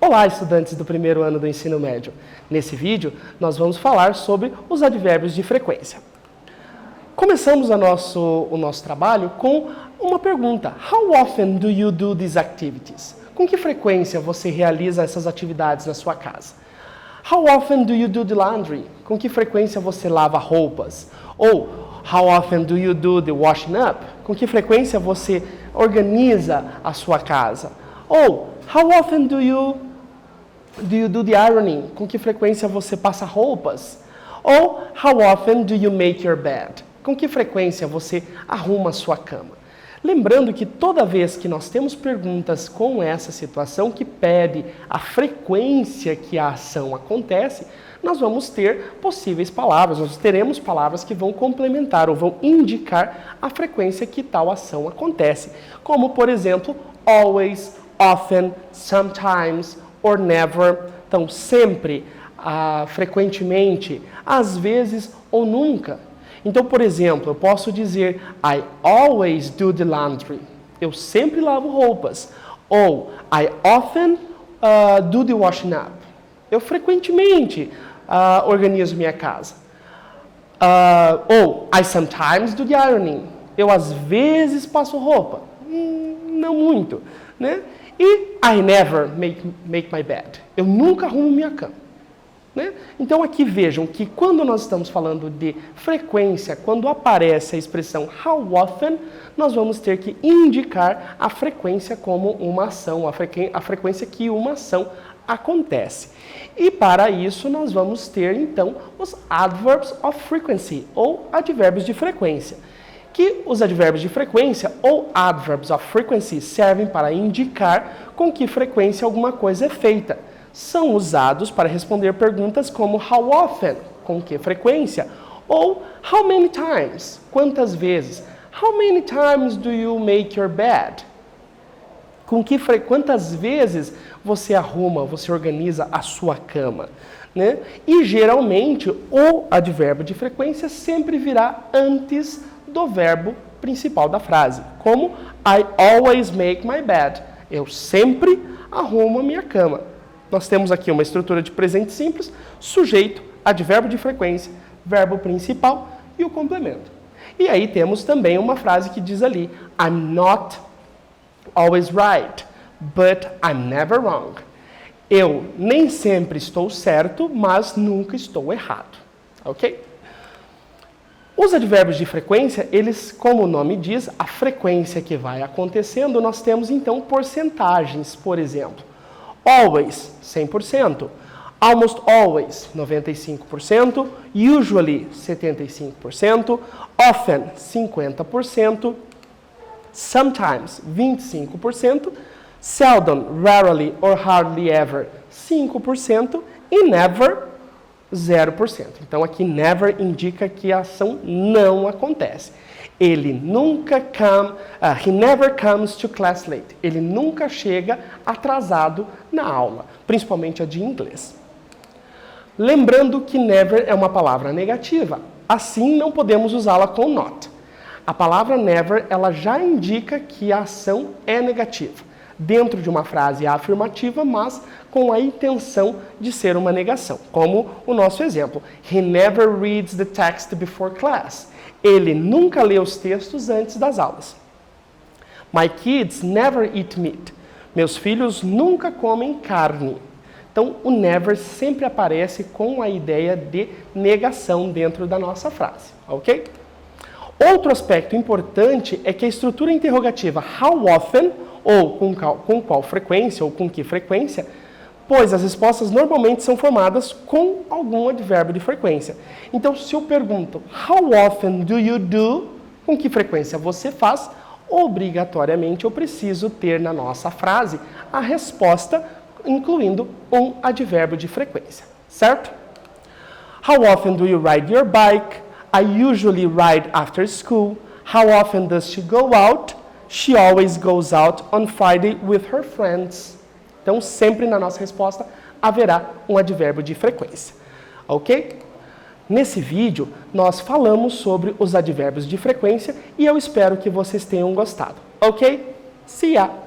Olá, estudantes do primeiro ano do ensino médio. Nesse vídeo, nós vamos falar sobre os advérbios de frequência. Começamos o nosso trabalho com uma pergunta. How often do you do these activities? Com que frequência você realiza essas atividades na sua casa? How often do you do the laundry? Com que frequência você lava roupas? Ou, how often do you do the washing up? Com que frequência você organiza a sua casa? Ou, how often do you do the ironing? Com que frequência você passa roupas? Ou, how often do you make your bed? Com que frequência você arruma a sua cama? Lembrando que toda vez que nós temos perguntas com essa situação que pede a frequência que a ação acontece, nós vamos ter possíveis palavras, nós teremos palavras que vão complementar ou vão indicar a frequência que tal ação acontece. Como, por exemplo, always, often, sometimes or never. Então, sempre, frequentemente, às vezes ou nunca. Então, por exemplo, eu posso dizer I always do the laundry. Eu sempre lavo roupas. Ou I often do the washing up. Eu frequentemente organizo minha casa. Ou I sometimes do the ironing. Eu às vezes passo roupa. Não muito, né? E I never make my bed. Eu nunca arrumo minha cama. Né? Então aqui vejam que quando nós estamos falando de frequência, quando aparece a expressão how often, nós vamos ter que indicar a frequência como uma ação, a frequência que uma ação acontece. E para isso nós vamos ter então os adverbs of frequency, ou advérbios de frequência. Que os advérbios de frequência ou adverbs of frequency servem para indicar com que frequência alguma coisa é feita. São usados para responder perguntas como how often, com que frequência, ou how many times, quantas vezes. How many times do you make your bed? Quantas vezes você arruma, você organiza a sua cama? Né? E geralmente o advérbio de frequência sempre virá antes do verbo principal da frase, como I always make my bed. Eu sempre arrumo a minha cama. Nós temos aqui uma estrutura de presente simples, sujeito, advérbio de frequência, verbo principal e o complemento. E aí temos também uma frase que diz ali, I'm not always right, but I'm never wrong. Eu nem sempre estou certo, mas nunca estou errado. Ok? Os advérbios de frequência, eles, como o nome diz, a frequência que vai acontecendo, nós temos então porcentagens, por exemplo. Always, 100%. Almost always, 95%. Usually, 75%. Often, 50%. Sometimes, 25%. Seldom, rarely or hardly ever, 5%. E never, 0%. Então, aqui never indica que a ação não acontece. Ele nunca he never comes to class late. Ele nunca chega atrasado na aula, principalmente a de inglês. Lembrando que never é uma palavra negativa, assim não podemos usá-la com not. A palavra never, ela já indica que a ação é negativa, dentro de uma frase afirmativa, mas com a intenção de ser uma negação, como o nosso exemplo. He never reads the text before class. Ele nunca lê os textos antes das aulas. My kids never eat meat. Meus filhos nunca comem carne. Então, o never sempre aparece com a ideia de negação dentro da nossa frase, ok? Outro aspecto importante é que a estrutura interrogativa how often, ou com qual frequência, ou com que frequência, pois as respostas normalmente são formadas com algum advérbio de frequência. Então, se eu pergunto, how often do you do? Com que frequência você faz? Obrigatoriamente, eu preciso ter na nossa frase a resposta, incluindo um advérbio de frequência, certo? How often do you ride your bike? I usually ride after school. How often does she go out? She always goes out on Friday with her friends. Então, sempre na nossa resposta haverá um advérbio de frequência. Ok? Nesse vídeo, nós falamos sobre os advérbios de frequência e eu espero que vocês tenham gostado. Ok? See ya!